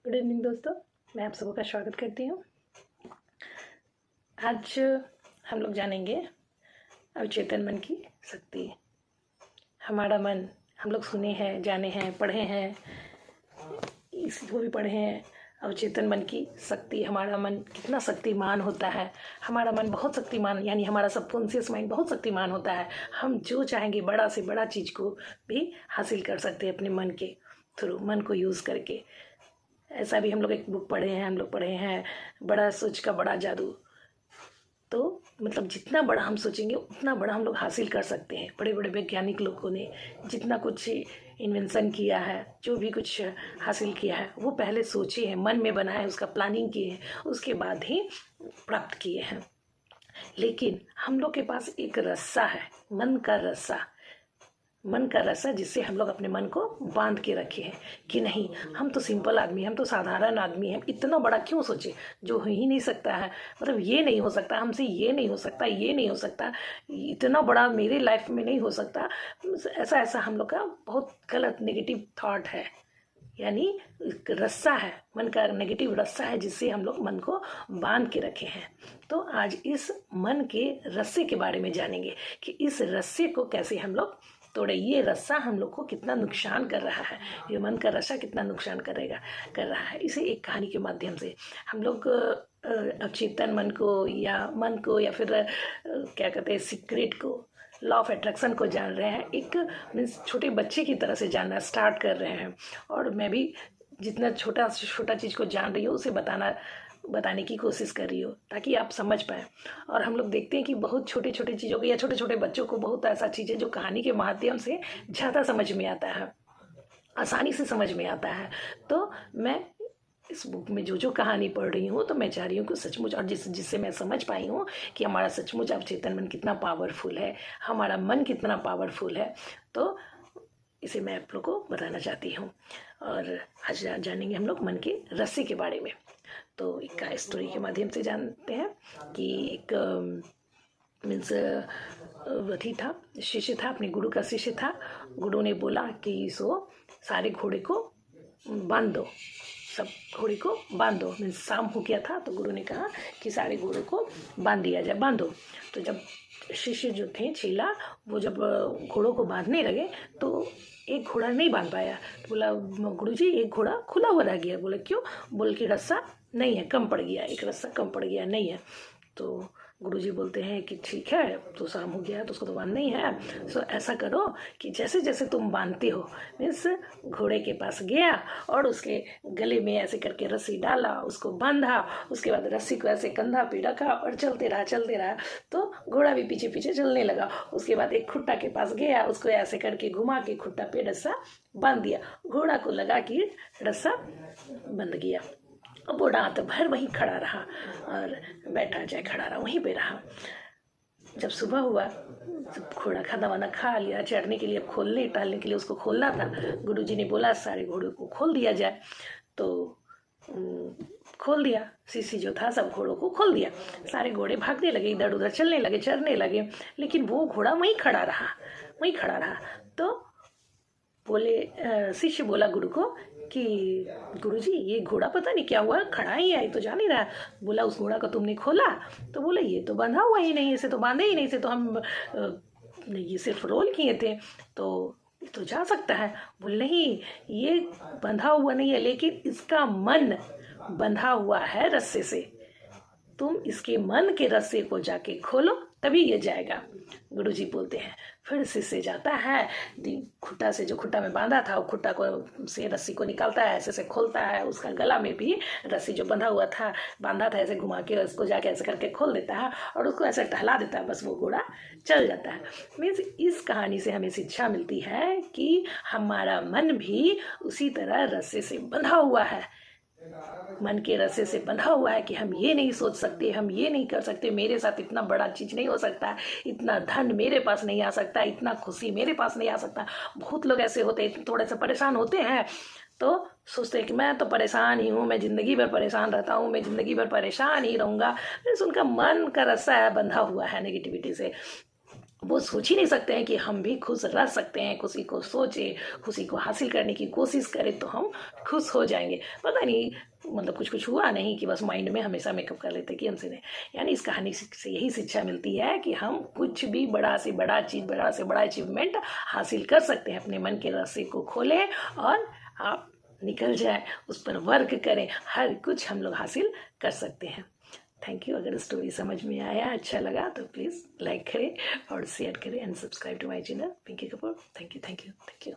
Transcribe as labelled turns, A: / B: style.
A: Good evening दोस्तों, मैं आप सबों का स्वागत करती हूँ। आज हम लोग जानेंगे अवचेतन मन की शक्ति। हमारा मन, हम लोग सुने हैं, जाने हैं, पढ़े हैं, इसको भी पढ़े हैं। अवचेतन मन की शक्ति, हमारा मन कितना शक्तिमान होता है। हमारा मन बहुत शक्तिमान, यानी हमारा सबकॉन्शियस माइंड बहुत शक्तिमान होता है। हम जो चाहेंगे बड़ा से बड़ा चीज़ को भी हासिल कर सकते हैं अपने मन के थ्रू, मन को यूज़ करके। ऐसा भी हम लोग एक बुक पढ़े हैं, हम लोग पढ़े हैं बड़ा सोच का बड़ा जादू। तो मतलब जितना बड़ा हम सोचेंगे उतना बड़ा हम लोग हासिल कर सकते हैं। बड़े बड़े वैज्ञानिक लोगों ने जितना कुछ इन्वेंशन किया है, जो भी कुछ हासिल किया है, वो पहले सोचे हैं, मन में बनाए, उसका प्लानिंग किए हैं, उसके बाद ही प्राप्त किए हैं। लेकिन हम लोग के पास एक रस्सा है, मन का रस्सा, जिससे हम लोग अपने मन को बांध के रखे हैं कि नहीं, हम तो सिंपल आदमी, हम तो साधारण आदमी हैं, इतना बड़ा क्यों सोचे जो हो ही नहीं सकता है। मतलब ये नहीं हो सकता हमसे, ये नहीं हो सकता, ये नहीं हो सकता, इतना बड़ा मेरे लाइफ में नहीं हो सकता। ऐसा ऐसा हम लोग का बहुत गलत नेगेटिव थॉट है, यानी रस्सा है, मन का नेगेटिव रस्सा है, जिससे हम लोग मन को बांध के रखे हैं। तो आज इस मन के रस्से के बारे में जानेंगे कि इस रस्से को कैसे हम लोग तोड़े। ये रस्सा हम लोग को कितना नुकसान कर रहा है, ये मन का रस्सा कितना नुकसान कर रहा है। इसे एक कहानी के माध्यम से हम लोग अवचेतन मन को या फिर क्या कहते हैं, सीक्रेट को, लॉ ऑफ अट्रैक्शन को जान रहे हैं। एक मीन्स छोटे बच्चे की तरह से जानना स्टार्ट कर रहे हैं। और मैं भी जितना छोटा चीज़ को जान रही हूँ उसे बताने की कोशिश कर रही हो, ताकि आप समझ पाए। और हम लोग देखते हैं कि बहुत छोटे छोटे चीज़ों को या छोटे छोटे बच्चों को बहुत ऐसा चीज़ें जो कहानी के माध्यम से ज़्यादा समझ में आता है, आसानी से समझ में आता है। तो मैं इस बुक में जो कहानी पढ़ रही हूँ, तो मैं चाह रही हूँ कि सचमुच, और जिससे मैं समझ पाई हूँ कि हमारा सचमुच अवचेतन मन कितना पावरफुल है, हमारा मन कितना पावरफुल है। तो इसे मैं आप लोग को बताना चाहती हूँ। और आज जानेंगे हम लोग मन के रस्से के बारे में। तो एक स्टोरी के माध्यम से जानते हैं कि एक मीन्स वही था, शिष्य था, अपने गुरु का शिष्य था। गुरु ने बोला कि सारे घोड़े को बांध दो, सब घोड़े को बांध दो। मीन्स शाम हो गया था, तो गुरु ने कहा कि सारे घोड़े को बांध दिया जाए, बांधो। तो जब शिष्य जो थे, चेला, वो जब घोड़ों को बांधने लगे तो एक घोड़ा नहीं बांध पाया। तो बोला, गुरुजी एक घोड़ा खुला हुआ रह गया। बोला क्यों? बोल के रस्सा नहीं है, कम पड़ गया, एक रस्सा कम पड़ गया, नहीं है। तो गुरुजी बोलते हैं कि ठीक है, तो शाम हो गया है तो उसको तो बांधना ही है। सो ऐसा करो कि जैसे जैसे तुम बांधते हो, मीन्स घोड़े के पास गया और उसके गले में ऐसे करके रस्सी डाला, उसको बांधा, उसके बाद रस्सी को ऐसे कंधा पे रखा और चलते रहा। तो घोड़ा भी पीछे पीछे चलने लगा। उसके बाद एक खुट्टा के पास गया, उसको ऐसे करके घुमा के खुट्टा पे रस्सा बांध दिया, घोड़ा को लगा कि रस्सा बंध गया। अब वो रात भर वहीं खड़ा रहा और बैठा जाए खड़ा रहा, वहीं पे रहा। जब सुबह हुआ, जब घोड़ा खाना वाना खा लिया, चढ़ने के लिए, खोलने टालने के लिए उसको खोलना था, गुरुजी ने बोला सारे घोड़ों को खोल दिया जाए। तो खोल दिया, शिष्य जो था सब घोड़ों को खोल दिया। सारे घोड़े भागने लगे, इधर उधर चलने लगे, चढ़ने लगे, लेकिन वो घोड़ा वहीं खड़ा रहा। तो बोले, शिष्य बोला गुरु को कि गुरुजी ये घोड़ा पता नहीं क्या हुआ, खड़ा ही है, तो जा नहीं रहा। बोला उस घोड़ा को तुमने खोला? तो बोले ये तो बंधा हुआ ही नहीं, इसे तो बांधे ही नहीं, इसे तो हम ये सिर्फ रोल किए थे, तो जा सकता है। बोले नहीं, ये बंधा हुआ नहीं है, लेकिन इसका मन बंधा हुआ है रस्से से। तुम इसके मन के रस्से को जाके खोलो, तभी ये जाएगा। गुरुजी बोलते हैं। फिर शिष्य जाता है, खुट्टा से, जो खुट्टा में बांधा था, वो खुट्टा को से रस्सी को निकालता है, ऐसे खोलता है, उसका गला में भी रस्सी जो बांधा था ऐसे घुमा के उसको जाके ऐसे करके खोल देता है और उसको ऐसे टहला देता है, बस वो घोड़ा चल जाता है। मीन्स इस कहानी से हमें शिक्षा मिलती है कि हमारा मन भी उसी तरह रस्से से बंधा हुआ है, मन के रस्से से बंधा हुआ है कि हम ये नहीं सोच सकते, हम ये नहीं कर सकते, मेरे साथ इतना बड़ा चीज़ नहीं हो सकता, इतना धन मेरे पास नहीं आ सकता, इतना खुशी मेरे पास नहीं आ सकता। बहुत लोग ऐसे होते हैं, थोड़े से परेशान होते हैं, तो सोचते हैं कि मैं तो परेशान ही हूँ, मैं ज़िंदगी भर परेशान रहता हूँ, मैं ज़िंदगी भर परेशान ही रहूँगा। उनका मन का रस्सा है, बंधा हुआ है नेगेटिविटी से। वो सोच ही नहीं सकते हैं कि हम भी खुश रह सकते हैं, खुशी को सोचे, खुशी को हासिल करने की कोशिश करें तो हम खुश हो जाएंगे। पता नहीं मतलब कुछ कुछ हुआ नहीं कि बस माइंड में हमेशा मेकअप कर लेते कि हमसे नहीं। यानी इस कहानी से यही शिक्षा मिलती है कि हम कुछ भी बड़ा से बड़ा चीज़, बड़ा से बड़ा अचीवमेंट हासिल कर सकते हैं। अपने मन के रास्ते को खोलें और आप निकल जाए, उस पर वर्क करें, हर कुछ हम लोग हासिल कर सकते हैं। Thank you. अगर स्टोरी समझ में आया, अच्छा लगा तो प्लीज़ लाइक करें और शेयर करें and subscribe to my channel Pinky Kapoor. Thank you, thank you, thank you.